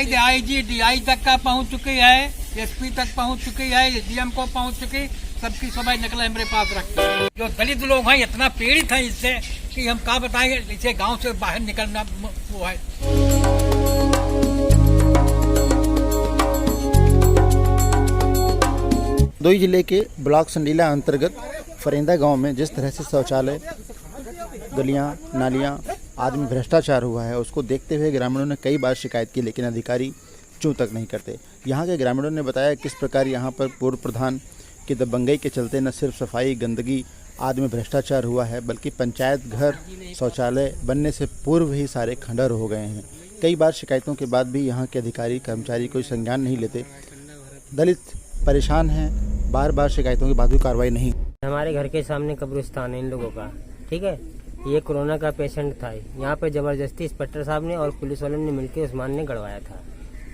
शिकायत IG DI तक का पहुंच चुकी है, एसपी तक पहुंच चुकी है, एसडीएम को पहुंच चुकी, सबकी सबाई नकल हमारे पास रखी। जो दलित लोग हैं इतना पीड़ित हैं इससे कि हम क्या बताएंगे, इसे गांव से बाहर निकलना वो है। हरदोई जिले के ब्लॉक संडीला अंतर्गत फरेंदा गांव में जिस तरह से शौचालय, गलियां, नालियां आदि में भ्रष्टाचार हुआ है, उसको देखते हुए ग्रामीणों ने कई बार शिकायत की, लेकिन अधिकारी चूं तक नहीं करते। यहां के ग्रामीणों ने बताया किस प्रकार यहां पर पूर्व प्रधान की दबंगई के चलते न सिर्फ सफाई, गंदगी आदि में भ्रष्टाचार हुआ है, बल्कि पंचायत घर शौचालय बनने से पूर्व ही सारे खंडर हो गए हैं। कई बार शिकायतों के बाद भी यहाँ के अधिकारी कर्मचारी कोई संज्ञान नहीं लेते। दलित परेशान हैं, बार बार शिकायतों के बाद भी कार्रवाई नहीं। हमारे घर के सामने कब्रिस्तान है इन लोगों का, ठीक है। ये कोरोना का पेशेंट था, यहाँ पे जबरदस्ती इंस्पेक्टर साहब ने और पुलिस वालों ने मिलकर उस्मान ने गड़वाया था,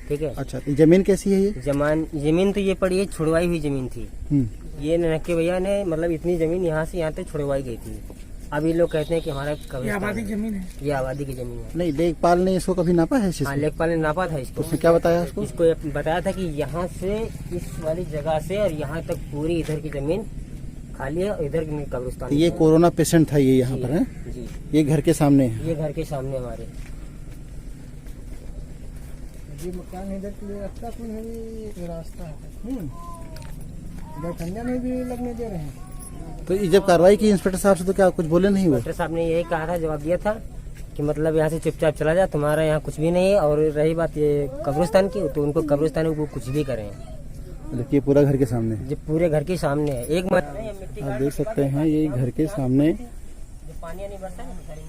ठीक है। अच्छा, जमीन कैसी है ये? जमीन तो ये पड़ी है, छुड़वाई हुई जमीन थी। ये ननक्के भैया ने मतलब इतनी जमीन यहाँ से यहाँ तक छुड़वाई गई थी। अब ये लोग कहते हैं कि हमारा आबादी जमीन है, ये आबादी की जमीन है। नहीं, लेखपाल ने इसको कभी नापा है? हाँ, लेखपाल ने नापा था इसको। उसने क्या बताया उसको? इसको बताया था कि यहाँ से इस वाली जगह से और यहाँ तक पूरी इधर की जमीन खाली है और इधर कब्रिस्तान। ये कोरोना पेशेंट था ये यहाँ पर है जी। ये घर के सामने है? ये घर के सामने हमारे ये मकान इधर के लिए रास्ता कौन है, ये रास्ता है, इधर ठंडा में भी लगने दे रहे हैं। तो ये जब कार्रवाई की इंस्पेक्टर साहब से तो क्या कुछ बोले नहीं? इंस्पेक्टर साहब ने यही कहा था, जवाब दिया था कि मतलब यहाँ से चुपचाप चला जा, तुम्हारा यहाँ कुछ भी नहीं है। और रही बात ये कब्रिस्तान की, तो उनको कब्रिस्तान में वो कुछ भी करें। देखिए पूरा घर के सामने, जो पूरे घर के सामने है। एक मत आप देख सकते हैं ये घर के सामने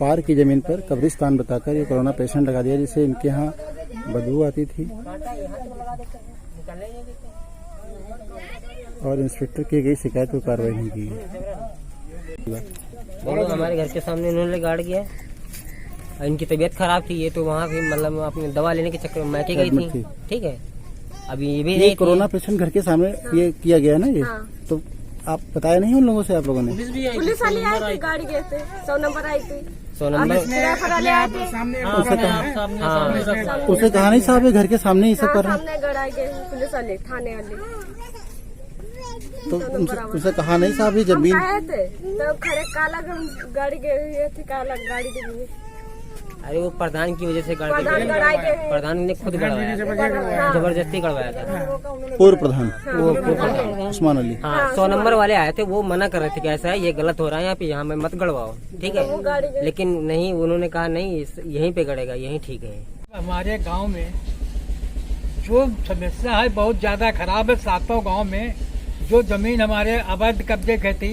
पार की जमीन पर कब्रिस्तान बताकर ये कोरोना पेशेंट लगा दिया, जिससे इनके यहाँ बदबू आती थी और इंस्पेक्टर की गई शिकायत को कार्रवाई नहीं की। हमारे घर के सामने इन्होंने गाड़ किया। इनकी तबीयत खराब थी, ये तो वहाँ भी मतलब अपने दवा लेने के चक्कर में मैके गई थी, ठीक है। अभी ये भी ये कोरोना पेशेंट घर के सामने ये किया गया ना ये। हाँ। तो आप बताया नहीं उन लोगों से? आप लोगों ने? पुलिस वाले आई थी, गाड़ी गए थे, 100 नंबर आई थी, 100 नंबर उसे कहा नहीं साहब ये घर के सामने ही सब कर रहे हैं? सामने गड़ाई गए पुलिस वाले, थाने वाले। तो उसे कहा नहीं साहब ये जमीन तो खड़े काला गाड़ी गई थी, काला गाड़ी गई। अरे वो प्रधान की वजह से प्रधान ने खुद गड़वाया, जबरदस्ती गड़वाया था। पूर्व प्रधान उस्मान अली। हाँ, 100 नंबर वाले आए थे, वो मना कर रहे थे कि ऐसा है, ये गलत हो रहा है, यहाँ पे यहाँ में मत गड़वाओ, ठीक है। लेकिन नहीं, उन्होंने कहा नहीं, यहीं पे गड़ेगा, यहीं ठीक है। हमारे गांव में जो समस्या है बहुत ज्यादा खराब है। सातों गांव में जो जमीन हमारे अवैध कब्जे की थी,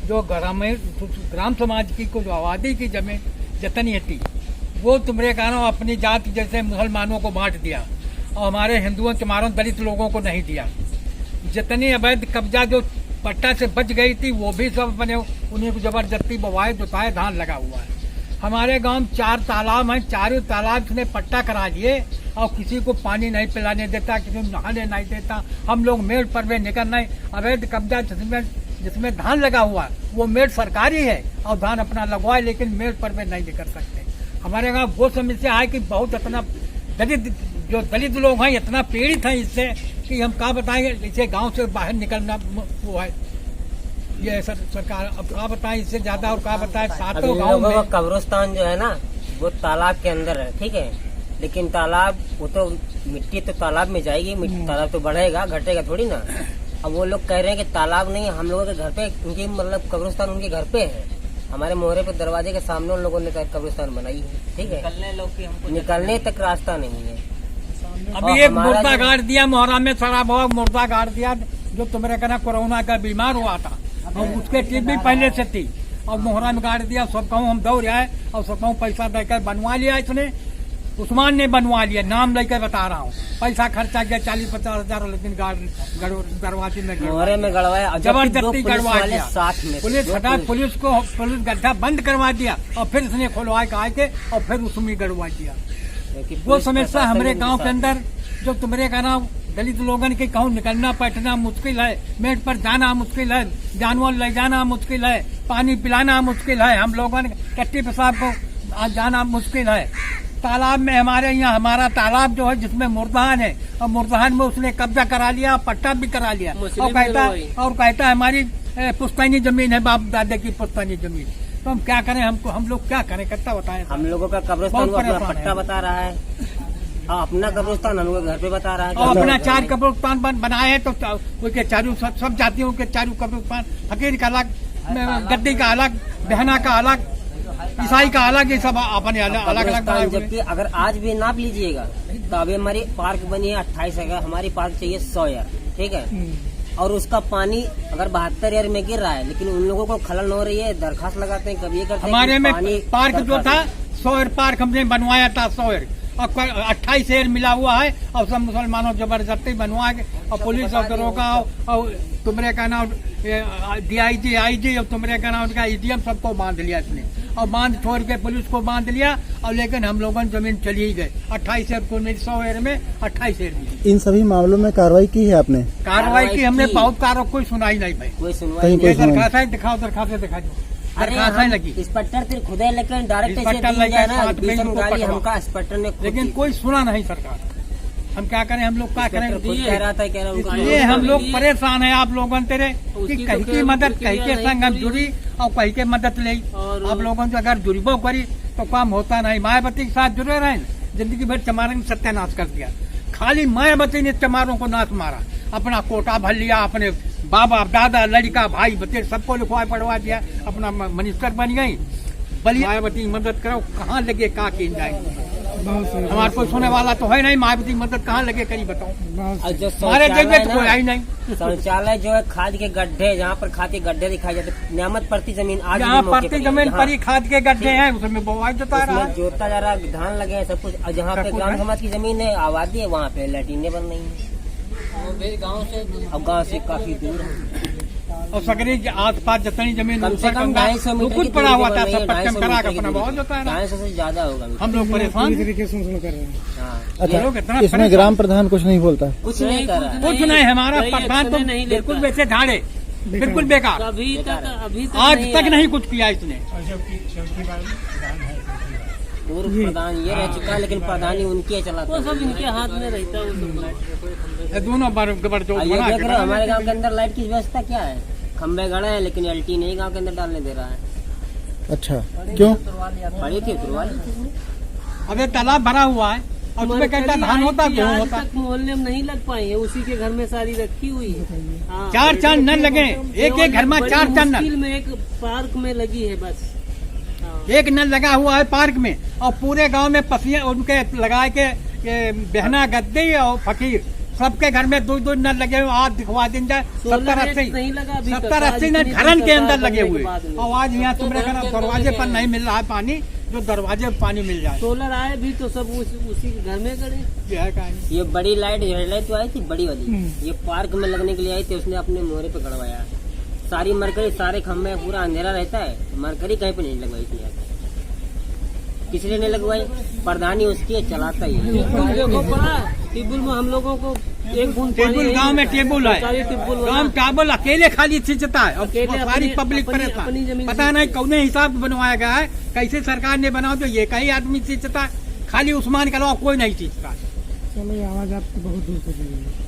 जो ग्राम समाज की कुछ आबादी की जमीन जितनी थी, वो तुम्हारे कारण अपनी जाति जैसे मुसलमानों को बांट दिया और हमारे हिंदुओं चमारों दलित लोगों को नहीं दिया। जितनी अवैध कब्जा जो पट्टा से बच गई थी वो भी सब बने, उन्हें को जबरदस्ती बवाए जोताए धान लगा हुआ है। हमारे गांव में 4 तालाब हैं, चारों तालाब ने पट्टा करा दिए और किसी को पानी नहीं पिलाने देता, किसी को नहाने नहीं देता। हम लोग मेड़ पर वे निकल नहीं, अवैध कब्जा जिसमें धान लगा हुआ है वो मेड़ सरकारी है और धान अपना लगवाए, लेकिन मेड़ पर वे नहीं निकल सकते। हमारे गाँव वो समस्या है कि बहुत इतना दलित लोग हैं इतना पीड़ित हैं इससे कि हम क्या बताएंगे, इसे गांव से बाहर निकलना वो है। ये सरकार अब क्या बताएं, इससे ज्यादा और क्या बताएं। सातों गांव में कब्रिस्तान जो है ना वो तालाब के अंदर है, ठीक है। लेकिन तालाब वो तो मिट्टी तो तालाब में जाएगी, तालाब तो बढ़ेगा घटेगा थोड़ी ना। अब वो लोग कह रहे हैं कि तालाब नहीं, हम लोगों के घर पे उनकी मतलब कब्रिस्तान उनके घर पे है। हमारे मोहरे पे दरवाजे के सामने उन लोगों ने कब्रिस्तान बनाई है, ठीक है। निकलने तक रास्ता नहीं है। अभी एक मुर्दा गाड़ दिया मोहरा में, सड़ा बहुत मुर्दा गाड़ दिया जो तुम्हारे कहना कोरोना का बीमार हुआ था और उसके टीम भी पहले से थी और मोहरा में गाड़ दिया। सब कहूँ हम दौड़ आए और सब कहूँ पैसा देकर बनवा लिया इसने, उस्मान ने बनवा लिया, नाम लेकर बता रहा हूँ। पैसा खर्चा किया 40-50 हजार, लेकिन दरवाजे में गड़वाया, जबरदस्ती गड़वा दिया। पुलिस हटा, पुलिस गड्ढा बंद करवा दिया और फिर उसने खुलवा के आके और फिर उसमें गड़वा दिया। वो समस्या हमारे गांव के अंदर जो तुम्हारे कहना दलित लोगन के कहूँ निकलना बैठना मुश्किल है, मेट पर जाना मुश्किल है, जानवर ले जाना मुश्किल है, पानी पिलाना मुश्किल है, हम लोगों ने टट्टी पेशाब को जाना मुश्किल है। तालाब में हमारे यहाँ हमारा तालाब जो है जिसमें मुर्दान है और मुर्दान में उसने कब्जा करा लिया, पट्टा भी करा लिया और कहता हमारी पुश्तैनी जमीन है, बाप दादा की पुश्तैनी जमीन। तो हम क्या करें, हम लोग क्या करें, कितना बताएं। हम लोगों का कब्रिस्तान बहुत अपना परेशान पट्टा है। बता रहा है और अपना कब्रिस्तान हम लोग घर पे बता रहा है। और अपना 4 कब्रिस्तान बनाए हैं तो उसके चारों सब जातियों के चारों कब्रिस्तान, फकीर का अलग, गद्दी का अलग, बहना का अलग, ईसाई का अलग, ये सब अपने अलग अलग कब्रिस्तान। जबकि अगर आज भी नाप लीजिएगा तो अभी हमारी पार्क बनी है 28 एकड़, हमारी पार्क चाहिए 100 यार, ठीक है। और उसका पानी अगर 72 ईयर में गिर रहा है, लेकिन उन लोगों को खलन हो रही है, दरखास्त लगाते हैं, कभी ये करते हैं। हमारे में पानी पार्क जो था 100 ईयर पार्क हमने बनवाया था, 100 ईयर और 28 ईयर मिला हुआ है और सब मुसलमानों जबरदस्ती बनवा के और पुलिस और दरोगा और तुमरे का नाम DIG IG और तुमरे का नाम का EDM सबको बांध लिया इसने और बांध छोड़ के पुलिस को बांध लिया। और लेकिन हम लोगों ने जमीन चली ही गए 28 ईयर को, 100 ईयर में 28 ईयर मिली। इन सभी मामलों में कार्रवाई की है आपने? कार्रवाई की हमने बहुत कोई सुनाई नहीं भाई, कोई सुनवाई कहीं नहीं। कोई दरखास्त दिखाओ, दरखास्त दिखा दो, अरे दरखास्त लगी इंस्पेक्टर फिर खुद है, लेकिन डायरेक्ट ऐसे इंस्पेक्टर दी जाए ना, लगे, 20 साथ में गाली पकड़वा। हमका इंस्पेक्टर ने खुद लेकिन दी। कोई सुना नहीं सरकार। हम क्या करें, हम लोग क्या इंस्पेक्टर करें। खुद कह रहा था, कह रहा उनका ये हम लोग परेशान है आप लोगों तेरे कि कहीं की मदद, कहीं के संग हम जुड़ी और कहीं के मदद ले। आप लोगों से अगर जुड़बो करी तो काम होता नहीं। मायावती के साथ जुड़े रहे, जिंदगी भर चमारों ने सत्यानाश कर दिया। खाली मायावती ने चमारों को नाश मारा, अपना कोटा भर लिया, अपने बाबा दादा लड़का भाई बच्चे सबको लिखवा पढ़वा दिया, अपना मिनिस्टर बन गई। बली मायावती की मदद करो, कहाँ लगे का की जाए। हमारे कोई सुने वाला तो है नहीं, मायावती की मदद कहाँ लगे करी बताओ। और जो हमारे शौचालय जगह तो है कोई ना, आई नहीं। शौचालय जो है खाद के गड्ढे, जहाँ पर खाद के गड्ढे दिखाई जाते, नियामत पड़ती जमीन आज भी जहाँ मौके पड़ती पर जमीन है। पर ही खाद के गड्ढे हैं, उसमें बोवाई जोता रहा उसमें है। जोता जा रहा है, धान लगे हैं, सब कुछ। और जहाँ पे सब कुछ ग्राम है। समाज की जमीन है, आबादी है, वहाँ पे लैट्रिने बन रही है। अब गाँव से काफी दूर है। और सकरी के आस पास जितनी जमीन कम से कम 250 मीटर की कुछ पड़ा दूरी हुआ पर था, नहीं है, सब पट्टम 250 करा मीटर के की अपना दूरी बहुत होता है ना। 250 से ज्यादा होगा। हम लोग परेशान हैं। हाँ, ये लोग इतना इसमें परेशान- ग्राम प्रधान कुछ नहीं बोलता? कुछ नहीं कर रहा है। कुछ नहीं, हमारा प्रधान तो बिल्कुल वैसे ढाड़े, बिल्कुल बेकार। अभी तक आज तक नहीं कुछ किया इसने। पूर्व प्रधान ये रह चुका है, लेकिन प्रधानी उनके चलाते वो सब हैं। इनके हाथ में रहता है। वो सब ये दोनों बार जो ये बना देख के रहे हो हमारे डाले। गांव के अंदर लाइट की व्यवस्था क्या है? खंबे गड़े हैं, लेकिन LT नहीं गांव के अंदर डालने दे रहा है। अच्छा, क्यों? पड़ी थी उतरवाली। अब ये तालाब भरा हुआ है और उसमें कहता धान होता, गेहूँ होता। तक मोहल्ले में नहीं लग पाई है, उसी के घर में सारी रखी हुई है। हाँ। 4 नल लगे, एक घर में बड़ी 4 नल। मुश्किल में एक पार्क में लगी है बस। हाँ। एक नल लगा हुआ है पार्क में और पूरे गांव में पसिया उनके लगाए के ये बहना गद्दी और फकीर सबके घर में 2 नल लगे हुए। आज दिखवा दिन जाए 70-80 नहीं लगा अभी तक। 70-80 नल इतनी घरन के अंदर सरकार लगे बनने हुए। के बाद में। और आज यहाँ तुम्हारे घर दरवाजे पर नहीं मिल रहा है पानी, जो दरवाजे पर पानी मिल जाए। सोलर आए भी तो सब उसी के घर में करे। ये है कहानी। ये बड़ी लाइट हेडलाइट तो आई थी बड़ी वाली, ये पार्क में लगने के लिए आई थी, उसने अपने मोहरे पे गड़वाया। सारी मरकरी, सारे खम्भे, पूरा अंधेरा रहता है, मरकरी कहीं पे नहीं लगवाई थी। किसी ने लगवाई, प्रधानी उसकी है, चलाता ही है। टेबुल देखो पड़ा, टेबुल में हम लोगों को एक बूंद पानी टेबुल नहीं गांव में मिलता। टेबुल सरकारी है, टेबुल गांव बना। टेबुल अकेले खाली सिंचता है और अकेले सारी अपनी- पब्लिक अपनी परेशान। जमीन पता से नहीं कौने हिसाब से बनवाया गया है, कैसे सरकार ने बनाओ तो ये कई आदमी सिंचता है, खाली उस्मान के अलावा कोई नहीं सिंचता आवाज आपकी बहुत दूर से लगी है।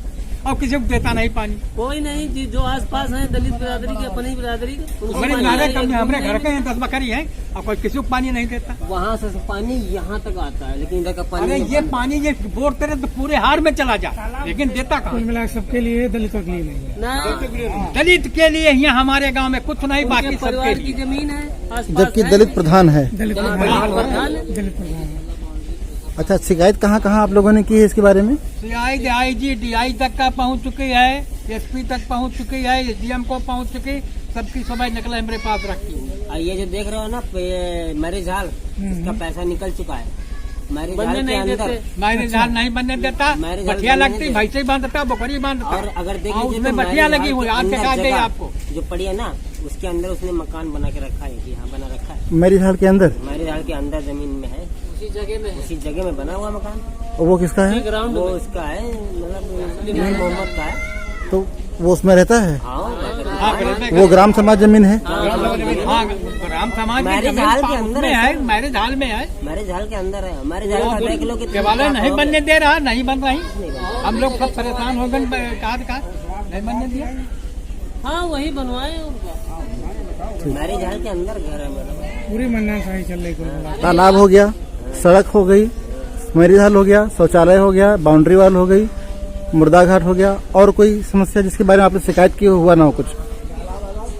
और किसी को देता नहीं पानी। कोई नहीं जी, जो आस पास है दलित बिरादरी के, अपनी बिरादरी के, उनको हमारे पानी घर है, कम एक हमारे बूंद घर के नहीं। हैं 10 बकरी है और कोई किसी को पानी नहीं देता। वहाँ से पानी यहाँ तक आता है, लेकिन इधर का पानी अरे नहीं ये आता। पानी ये बोर तेरे तो पूरे हार में चला जा, लेकिन देता कहाँ। कुल मिला के सबके लिए, दलितों के लिए नहीं है। ना दलित के लिए यहाँ हमारे गांव में कुछ नहीं, उनके बाकी सबके परिवार की लिए। जमीन है आस-पास जबकि है। दलित प्रधान है। दलित हाँ, प्रधान प्रधान है। दलित प्रधान है। अच्छा, शिकायत कहाँ कहाँ आप लोगों ने की है इसके बारे में? IG DI तक का पहुंच चुकी है, SP तक पहुंच चुकी है, SDM को पहुंच चुकी, सबकी समय निकले हमारे पास रखी हुई। और ये जो देख रहे हो ना, मैरिज हॉल, इसका पैसा निकल चुका है। मैरिज बनने हॉल के नहीं अंदर देते। मैंने झाल नहीं बनने देता, मैंने झाल बठिया बनने लगती, देता। भैंसे बांधता, बकरी बांधता। और अगर देख हाँ, लीजिए उसमें तो बठिया मैरिज लगी हॉल हुई, के आज अंदर दिखा दे जगह आपको। जो पड़ी है ना, उसके अंदर उसने मकान बना के रखा है कि यहाँ बना रखा है। मैरिज हॉल के अंदर? मैरिज हॉल के अंदर जमीन में है, उसी जगह में है। उसी जगह में बना हुआ मकान। और वो किसका है? ग्राउंड वो में। उसका है, मतलब मोहम्मद का है। तो वो उसमें रहता है? हाँ, हाँ, रहते वो ग्राम समाज जमीन है? हाँ, हाँ, ग्राम समाज की मैरिज जमीन हाल के अंदर में है है, सर। मैरिज हाल में है। मैरिज हॉल के अंदर है, मैरिज हॉल का 2 किलो की देवालय नहीं बनने दे रहा, नहीं बन रही। हम लोग सब परेशान हो गए, का नहीं बनने दिया। हाँ वही बनवाए और क्या। मैरिज हॉल के अंदर घर है मेरा। पूरी मन्नाशाही चल रही कुल मिला के। तालाब हो गया, सड़क हो गई, मैरिज हॉल हो गया, शौचालय हो गया, बाउंड्री वॉल हो गई, मुर्दा घाट हो गया, और कोई समस्या जिसके बारे में आपने शिकायत की हुआ ना हो कुछ?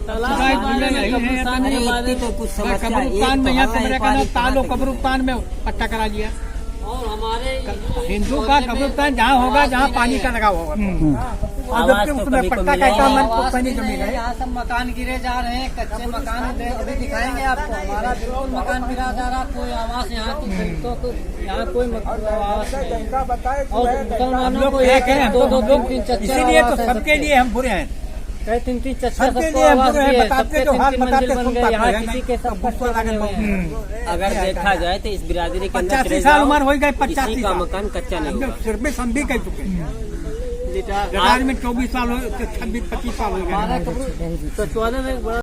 तालाब के बारे में, कब्रिस्तान अरे के बारे इतनी तो में कुछ समस्या कब्रिस्तान में यहाँ कमरे का नाम तालो एक कब्रिस्तान में पट्टा करा लिया। और हमारे हिंदू का कब्रिस्तान जहाँ होगा जहाँ पानी का लगा होगा, और आवाज जबकि तो उसमें कभी को पट्टा मिला ही कैसा नहीं। मन पुश्तैनी जमीन है। यहाँ सब मकान गिरे जा रहे हैं, कच्चे मकान अभी दिखाएंगे आपको। हमारा बिल्कुल मकान गिरा जा रहा, कोई आवास यहाँ की दलितों को यहाँ कोई आवास नहीं। और मुसलमानों को एक है, 2-2, 3-3, 4-4 इसीलिए तो आवास है सबके लिए हम बुरे हैं। 3-3, 4-4 सबके सबको लिए हम आवास बुरे हैं, दिए, बताते सबके तो हाल 3-3 बताते मंजिल बन सुनता गए। यहाँ है, किसी के सब गुस्सा लगे बने हुए हैं। अगर देखा जाए तो इस बिरादरी के अंदर 85 चले साल जाओ, उम्र हो गई, 85 किसी का साल। मकान कच्चा नहीं हम होगा। लोग सिर में हम भी कह चुके हैं। जगाज में 24 साल हो, 26-25 साल हो गए। सचिवालय में एक बड़ा